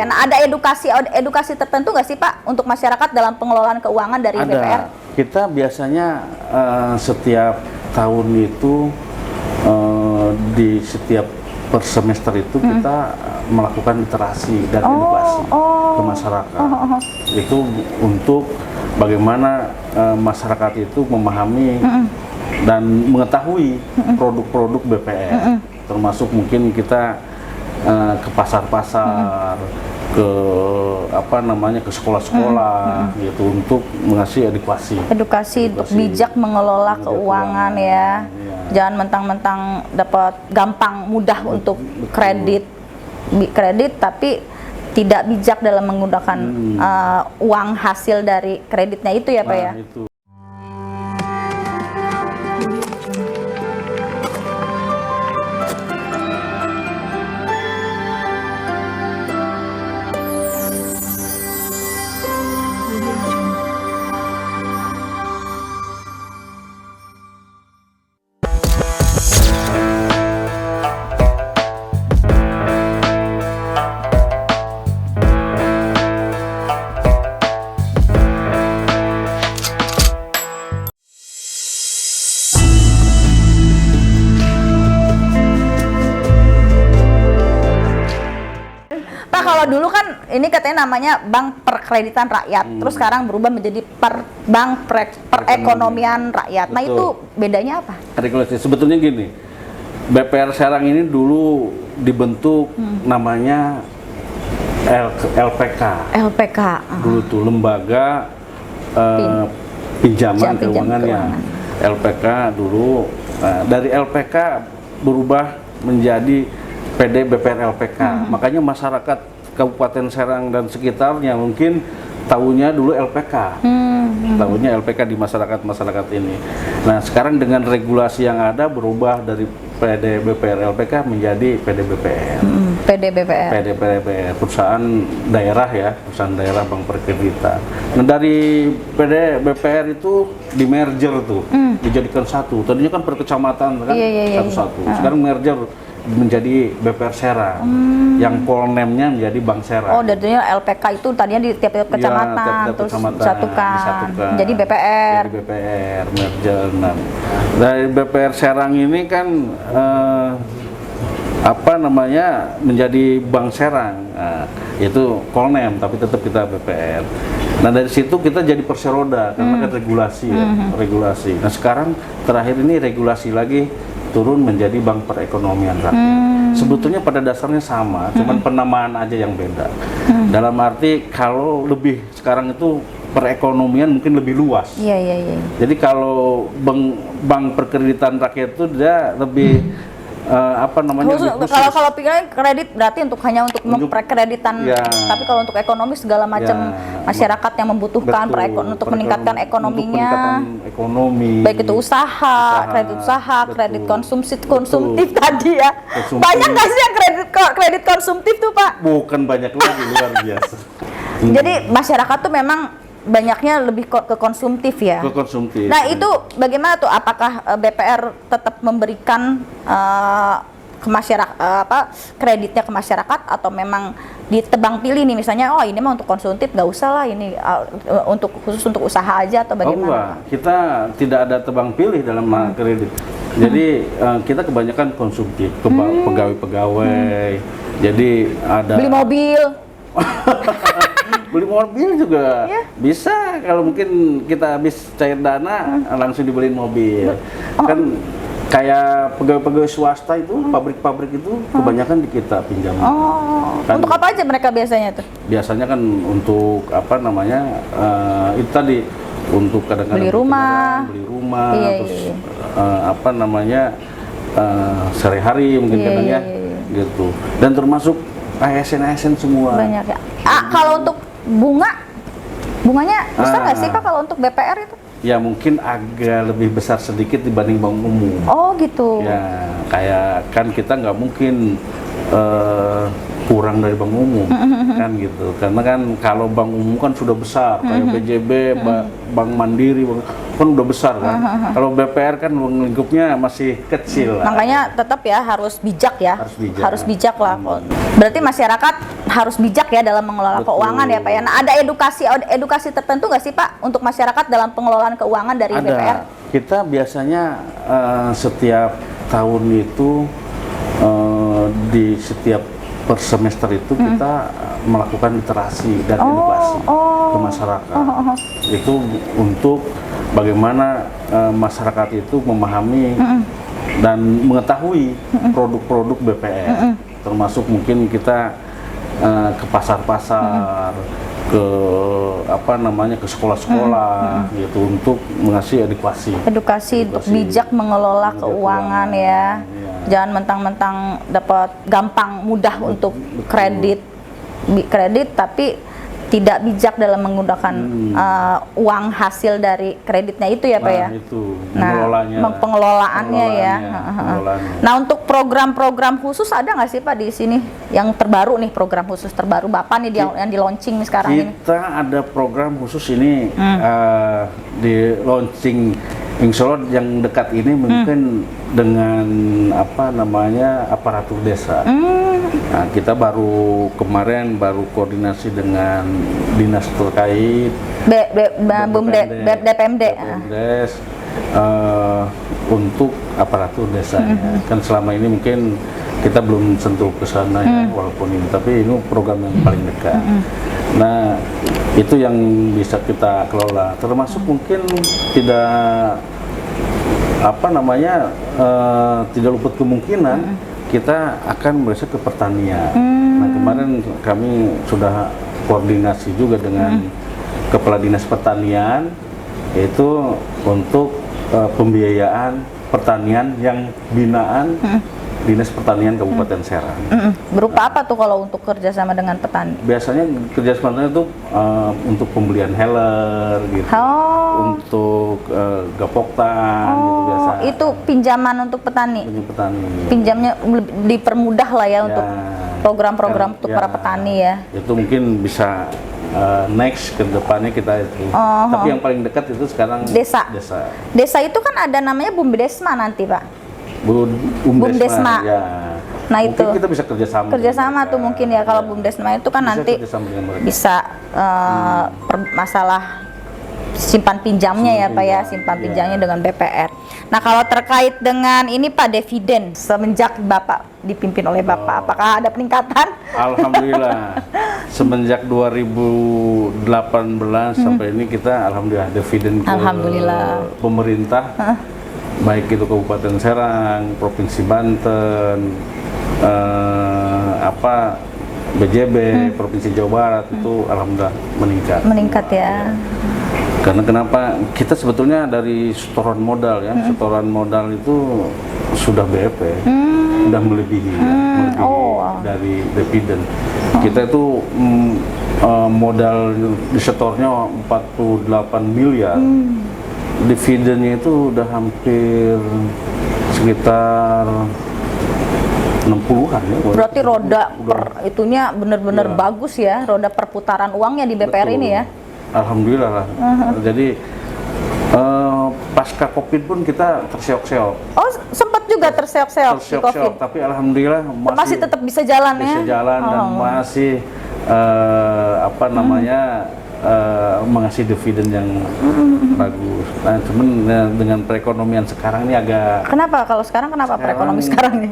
Nah, ada edukasi tertentu nggak sih Pak untuk masyarakat dalam pengelolaan keuangan dari BPR? Kita biasanya setiap tahun itu di setiap per semester itu kita melakukan literasi dan edukasi ke masyarakat. Itu untuk bagaimana masyarakat itu memahami dan mengetahui produk-produk BPR, termasuk mungkin kita ke pasar-pasar, ke ke sekolah-sekolah gitu untuk mengasih edukasi untuk bijak mengelola keuangan ya. Jangan mentang-mentang dapat gampang mudah untuk kredit tapi tidak bijak dalam menggunakan uang hasil dari kreditnya itu ya Pak ya. Itu. Kalau dulu kan ini katanya namanya Bank Perkreditan Rakyat, terus sekarang berubah menjadi Bank Perekonomian Rakyat. Nah itu bedanya apa? Regulasi sebetulnya gini, BPR Serang ini dulu dibentuk namanya LPK. LPK. Dulu tuh lembaga pinjaman keuangannya. LPK dulu dari LPK berubah menjadi PD BPR LPK. Makanya masyarakat Kabupaten Serang dan sekitarnya mungkin tahunya dulu LPK. Tahunya LPK di masyarakat ini. Nah, sekarang dengan regulasi yang ada berubah dari PD BPR LPK menjadi PD BPR. PD BPR. PD BPR, perusahaan daerah ya, perusahaan daerah Bank Perkreditan. Nah, dari PD BPR itu di merger tuh, dijadikan satu. Tadinya kan per kecamatan kan satu-satu. Sekarang merger menjadi BPR Serang, yang polnemnya menjadi Bank Serang. Oh, jadinya LPK itu tadinya di tiap-tiap kecamatan, terus disatukan, jadi BPR. Jadi BPR, merger. Nah, dari BPR Serang ini kan menjadi Bank Serang. Nah, itu polnem, tapi tetap kita BPR. Nah, dari situ kita jadi perseroda karena kan regulasi ya, regulasi. Nah, sekarang terakhir ini regulasi lagi turun menjadi Bank Perekonomian Rakyat. Sebetulnya pada dasarnya sama, cuman penamaan aja yang beda. Dalam arti kalau lebih sekarang itu perekonomian mungkin lebih luas. Iya. Jadi kalau Bank Perkreditan Rakyat itu dia lebih kalau pikiran kredit berarti hanya untuk memperkreditan, tapi kalau untuk ekonomi segala macam masyarakat yang membutuhkan untuk meningkatkan ekonominya, baik itu kredit usaha, kredit konsumtif tadi ya. Banyak nggak sih yang kredit konsumtif tuh Pak? Bukan banyak lagi, luar biasa. Jadi masyarakat tuh memang banyaknya lebih ke konsumtif ya. Ke konsumtif. Nah itu bagaimana tuh? Apakah BPR tetap memberikan ke masyarakat kreditnya ke masyarakat atau memang ditebang pilih nih misalnya ini mah untuk konsumtif nggak usah lah ini khusus untuk usaha aja atau bagaimana? Enggak, kita tidak ada tebang pilih dalam kredit. Jadi kita kebanyakan konsumtif, pegawai-pegawai. Jadi ada beli mobil. Beli mobil juga bisa, kalau mungkin kita habis cair dana langsung dibeliin mobil. Kan kayak pegawai-pegawai swasta itu, pabrik-pabrik itu kebanyakan di kita pinjam. Kan, untuk apa aja mereka biasanya tuh? Biasanya kan untuk itu tadi untuk kadang-kadang beli rumah, terus sehari-hari mungkin kadang gitu. Dan termasuk ASN semua. Banyak ya. Kalau untuk bunganya besar nggak sih Pak kalau untuk BPR itu? Ya mungkin agak lebih besar sedikit dibanding bank umum. Oh gitu. Ya kayak kan kita nggak mungkin kurang dari bank umum kan gitu. Karena kan kalau bank umum kan sudah besar kayak BJB, Bank Mandiri kan udah besar kan. Kalau BPR kan lingkupnya masih kecil. Makanya tetap ya harus bijak ya. Harus bijak lah. Berarti masyarakat harus bijak ya dalam mengelola Betul. keuangan ya Pak ya. Nah, ada edukasi tertentu nggak sih Pak untuk masyarakat dalam pengelolaan keuangan dari BPR? Kita biasanya setiap tahun itu di setiap per semester itu kita melakukan literasi dan edukasi ke masyarakat. Itu untuk bagaimana masyarakat itu memahami dan mengetahui produk-produk BPR, termasuk mungkin kita ke pasar-pasar, ke ke sekolah-sekolah gitu untuk mengasih edukasi Untuk bijak mengelola keuangan ya. Jangan mentang-mentang dapat gampang mudah untuk kredit tapi tidak bijak dalam menggunakan uang hasil dari kreditnya itu ya Pak ya. Itu pengelolaannya ya. Nah, untuk program-program khusus ada nggak sih Pak di sini yang terbaru nih, program khusus terbaru Bapak nih yang di launching nih sekarang ini? Kita ada program khusus ini di launching, insya Allah yang dekat ini mungkin dengan aparatur desa. Nah, kita kemarin baru koordinasi dengan dinas terkait, DPMD. Untuk aparatur desanya. Kan selama ini mungkin kita belum sentuh ke sana ya, walaupun ini, tapi ini program yang paling dekat. Nah, itu yang bisa kita kelola, termasuk mungkin tidak tidak luput kemungkinan kita akan bergeser ke pertanian. Nah, kemarin kami sudah koordinasi juga dengan Kepala Dinas Pertanian, yaitu untuk pembiayaan pertanian yang binaan Dinas Pertanian Kabupaten Serang. Berupa apa tuh kalau untuk kerjasama dengan petani? Biasanya kerjasama itu untuk pembelian healer gitu, untuk gapoktan gitu biasa. Itu pinjaman untuk petani. Pinjamnya dipermudah lah ya untuk program-program untuk para petani ya. Itu mungkin bisa next ke depannya kita itu. Tapi yang paling dekat itu sekarang desa. Desa itu kan ada namanya Bumdesma nanti Pak. Bumdesma. Ya. Nah, mungkin itu kita bisa kerjasama tuh mungkin ya, kalau Bumdesma itu kan nanti bisa masalah simpan pinjamnya ya Pak ya, simpan pinjamnya dengan BPR. Nah, kalau terkait dengan ini Pak, dividen semenjak Bapak dipimpin oleh Bapak, apakah ada peningkatan? Alhamdulillah. Semenjak 2018 sampai ini kita alhamdulillah dividen ke pemerintah. Baik itu Kabupaten Serang, Provinsi Banten, BJB, Provinsi Jawa Barat itu alhamdulillah meningkat ya. Karena kenapa? Kita sebetulnya dari setoran modal ya, setoran modal itu sudah BEP, sudah melebihi dari dividen. Kita itu modal disetornya 48 miliar. Dividennya itu udah hampir sekitar 60-an ya. Berarti roda itunya benar-benar bagus ya, roda perputaran uangnya di BPR ini ya. Alhamdulillah lah. Jadi pasca Covid pun kita terseok-seok. Oh, sempat juga terseok-seok di Covid. Tapi alhamdulillah masih tetap bisa jalan ya. Bisa jalan dan masih mengasih dividen yang bagus. Nah, cuman dengan perekonomian sekarang ini agak. Kenapa perekonomian sekarang ini?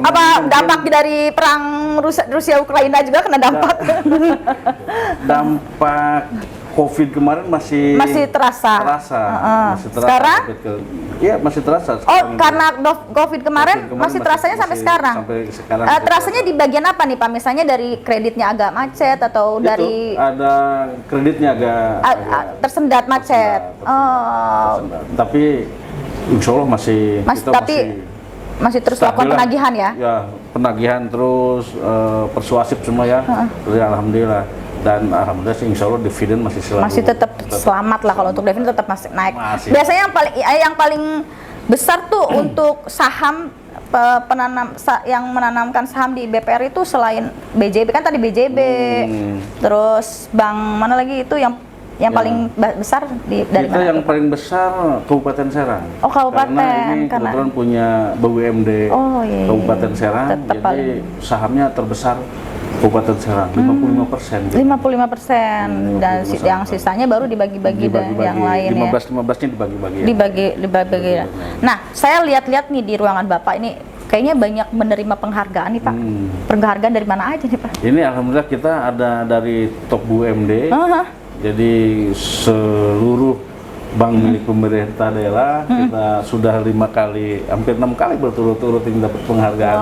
Apa dampak dari perang Rusia Ukraina juga kena dampak? Dampak Covid kemarin masih terasa. Sekarang? Iya, masih terasa. Karena Covid kemarin masih terasanya sampai sekarang. Terasanya di bagian apa nih Pak? Misalnya dari kreditnya agak macet atau dari ada kreditnya agak tersendat macet. Tersendat. Tapi insya Allah masih terus lakukan penagihan ya? Ya, penagihan terus, persuasif semua ya. Jadi alhamdulillah. Dan alhamdulillah sih insya Allah dividen masih tetap selamat lah, kalau untuk dividen tetap masih naik. Biasanya yang paling besar tuh untuk saham yang menanamkan saham di BPR itu selain BJB, kan tadi BJB, terus bank mana lagi itu yang paling besar dari mana? Yang paling besar Kabupaten Serang. Oh, Kabupaten. Karena ini kebetulan punya BUMD Kabupaten Serang, jadi sahamnya terbesar Kabupaten Serang 55%. 55% dan yang sisanya baru dibagi-bagi dan yang lain 15-15-nya dibagi-bagi. Dibagi. Nah, saya lihat-lihat nih di ruangan Bapak ini kayaknya banyak menerima penghargaan nih Pak. Penghargaan dari mana aja nih Pak? Ini alhamdulillah kita ada dari Top BUMD. Jadi seluruh bank milik pemerintah daerah kita sudah 5 kali, hampir 6 kali berturut-turut ini dapat penghargaan.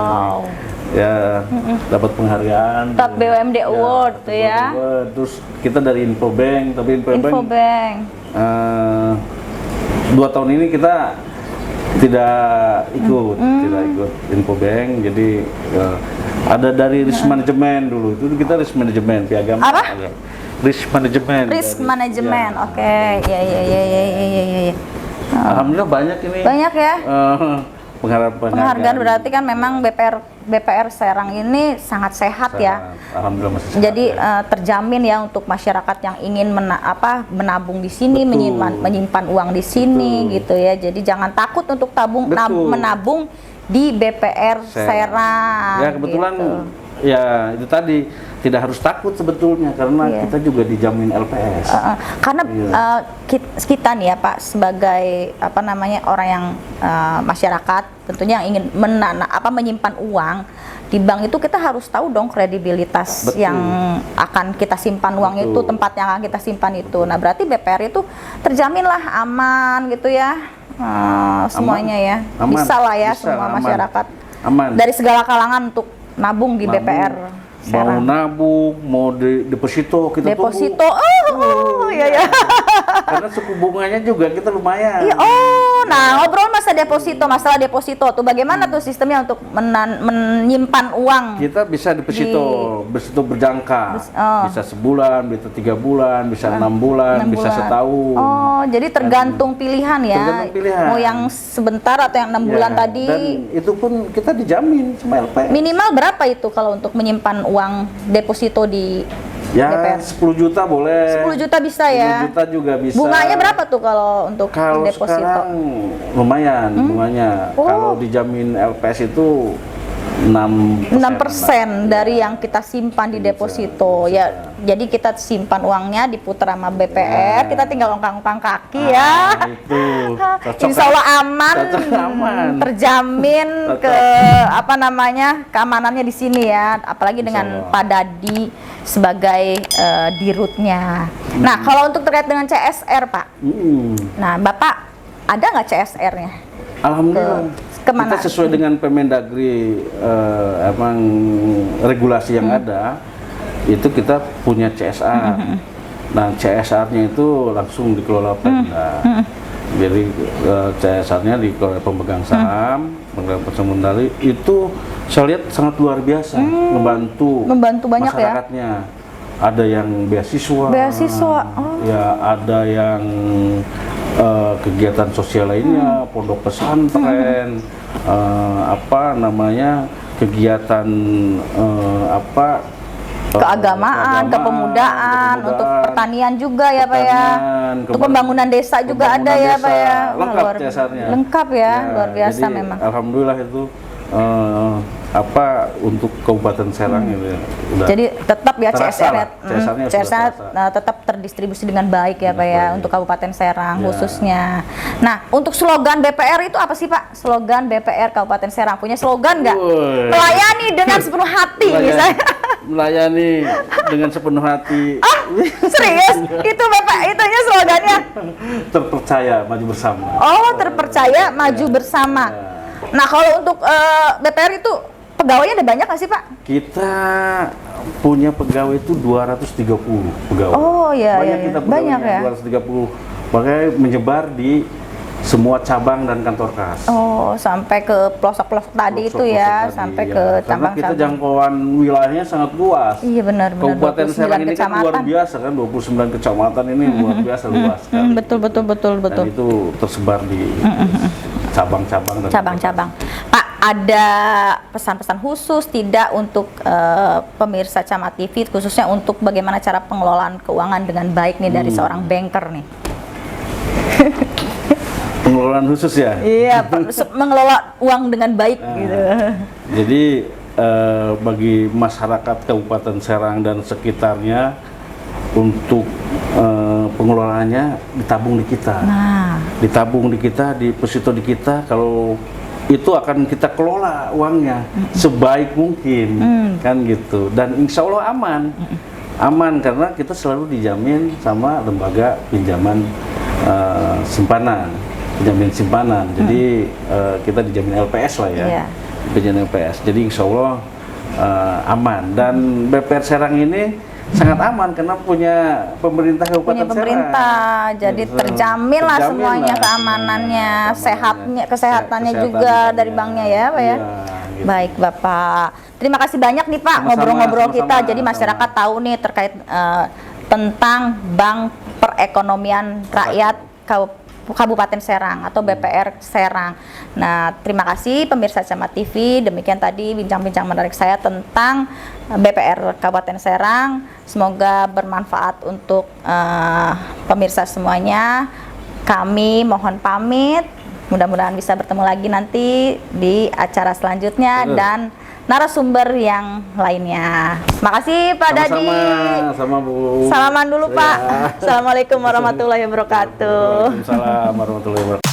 Ya, dapat penghargaan. Top BUMD Award tuh ya. Terus kita dari Infobank, tapi Infobank 2 tahun ini kita tidak ikut Infobank. Jadi ada dari risk management dulu, itu kita risk management piagam. Apa? Risk management. Risk management, oke. Ya. Alhamdulillah banyak ini. Banyak ya. Penghargaan berarti kan memang BPR Serang ini sangat sehat ya. Alhamdulillah masih sehat. Jadi terjamin ya untuk masyarakat yang ingin menabung di sini, menyimpan uang di sini gitu ya. Jadi jangan takut untuk menabung di BPR Serang. Ya kebetulan gitu. Ya itu tadi tidak harus takut sebetulnya karena kita juga dijamin LPS. Karena kita nih ya Pak sebagai orang yang masyarakat tentunya yang ingin menyimpan uang di bank itu kita harus tahu dong kredibilitas yang akan kita simpan uang itu, tempat yang akan kita simpan itu. Nah berarti BPR itu terjaminlah aman gitu ya, semuanya ya, bisa lah ya semua masyarakat dari segala kalangan untuk nabung di BPR Serang. Mau nabung, mau deposito kita deposito, iya. Karena suku bunganya juga kita lumayan. Iya, nah ngobrol masalah deposito tuh bagaimana tuh sistemnya untuk menyimpan uang? Kita bisa deposito berjangka, bisa sebulan, bisa 3 bulan, bisa 6 bulan, bisa setahun. Oh, jadi tergantung pilihan ya. Tergantung pilihan. Mau yang sebentar atau yang 6 bulan tadi. Dan itu pun kita dijamin sama LPS. Minimal berapa itu kalau untuk menyimpan uang deposito di DPR? 10 juta boleh. 10 juta bisa ya? 10 juta juga bisa. Bunganya berapa tuh kalau untuk deposito? Sekarang lumayan bunganya. Kalau dijamin LPS itu 6% dari yang kita simpan di deposito ya. Jadi kita simpan uangnya diputar sama BPR, kita tinggal ongkang-ongkang kaki ya. Itu. Insya Allah aman. Terjamin keamanannya di sini ya. Apalagi dengan Pak Dadi sebagai dirutnya. Nah kalau untuk terkait dengan CSR Pak, nah Bapak ada nggak CSR-nya? Alhamdulillah. Kemana? Kita sesuai dengan Permendagri emang regulasi yang ada, itu kita punya CSR. Nah CSR-nya itu langsung dikelola Pemda. Jadi CSR-nya dikelola pemegang saham, pemegang modal itu saya lihat sangat luar biasa, membantu banyak masyarakatnya. Ada yang beasiswa, ya ada yang kegiatan sosial lainnya, pondok pesantren, kegiatan keagamaan, kepemudaan, untuk pertanian juga ya Pak ya, untuk pembangunan desa juga ada ya Pak ya. Lengkap CSR-nya. Lengkap ya, luar biasa jadi, memang. Alhamdulillah itu untuk Kabupaten Serang itu udah. Jadi tetap ya CSR-nya, CSR tetap terdistribusi dengan baik ya Pak ya untuk Kabupaten Serang khususnya. Nah untuk slogan BPR itu apa sih Pak? Slogan BPR Kabupaten Serang punya slogan nggak? Melayani dengan sepenuh hati misalnya. Melayani dengan sepenuh hati. Serius? Itu Bapak itunya slogannya? Terpercaya maju bersama. Oh terpercaya maju bersama. Nah kalau untuk BPR itu pegawainya ada banyak nggak sih Pak? Kita punya pegawai itu 230 pegawai. Oh iya, banyak ya. 230, makanya menyebar di semua cabang dan kantor kas. Oh, sampai ke pelosok-pelosok tadi itu ya, sampai ke cabang-cabang. Karena kita jangkauan wilayahnya sangat luas. Iya benar. Kabupaten Serang ini kan luar biasa kan, 29 kecamatan ini luar biasa luas kan. Betul. Dan itu tersebar di cabang-cabang. Pak, ada pesan-pesan khusus tidak untuk pemirsa Camat TV, khususnya untuk bagaimana cara pengelolaan keuangan dengan baik nih dari seorang banker nih? Pengelolaan khusus ya? Iya, mengelola uang dengan baik gitu. Jadi bagi masyarakat Kabupaten Serang dan sekitarnya untuk pengelolaannya ditabung di kita. Ditabung di kita, di deposito di kita. Kalau itu akan kita kelola uangnya sebaik mungkin, kan gitu. Dan insya Allah aman. Aman karena kita selalu dijamin sama lembaga pinjaman simpanan, penjamin simpanan. Jadi kita dijamin LPS lah ya, penjamin LPS. Jadi insya Allah aman. Dan BPR Serang ini sangat aman karena punya pemerintah Kabupaten Serang. Jadi terjamin lah semuanya, keamanannya, kesehatannya juga dari banknya ya, Pak ya. Gitu. Baik Bapak, terima kasih banyak nih Pak ngobrol-ngobrol kita. Jadi masyarakat tahu nih terkait tentang Bank Perekonomian Rakyat Kabupaten Serang atau BPR Serang. Nah, terima kasih pemirsa Camat TV. Demikian tadi bincang-bincang menarik saya tentang BPR Kabupaten Serang. Semoga bermanfaat untuk pemirsa semuanya. Kami mohon pamit. Mudah-mudahan bisa bertemu lagi nanti di acara selanjutnya dan narasumber yang lainnya. Makasih Pak Dadi. Sama Bu. Salaman dulu Pak. Assalamualaikum warahmatullahi wabarakatuh. Waalaikumsalam warahmatullahi wabarakatuh.